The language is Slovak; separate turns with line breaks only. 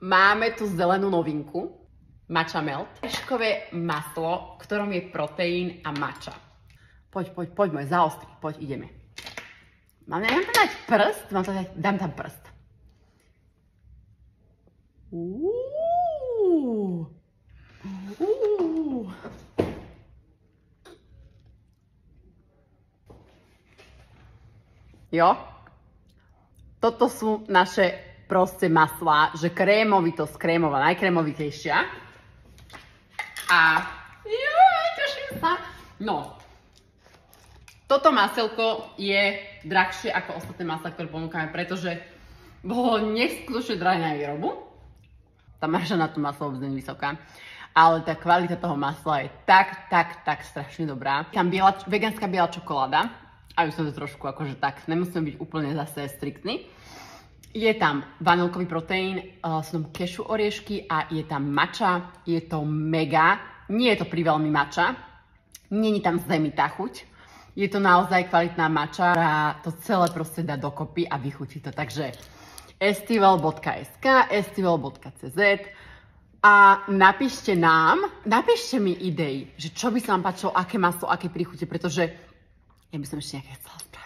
máme tu zelenú novinku, matcha melt, oríškové maslo, v ktorom je proteín a matcha. Poď, môj zaostri, poď, ideme. Mám tam dať prst? Dám tam prst. Jo? Toto sú naše proste maslá, že krémovitosť, krémová, najkrémovitejšia. A teším sa. No, toto maselko je drahšie ako ostatné maslá, ktoré ponúkame, pretože bolo neskutočne drahé na výrobu. Tá marža na to maslo vôbec nie je vysoká. Ale tá kvalita toho masla je tak strašne dobrá. Tam vegánska biela čokoláda, aby som to trošku akože tak, nemusíme byť úplne zase striktní. Je tam vanilkový proteín, sú tam kešu oriešky a je tam matcha. Je to mega, nie je to priveľmi matcha, není tam zemitá chuť. Je to naozaj kvalitná matcha, ktorá to celé proste dá dokopy a vychutí to. Takže estival.sk, estival.cz a napíšte mi idei, že čo by sa vám páčilo, aké maslo, aké príchute, pretože ja by som ešte nejaké chcela spraviť.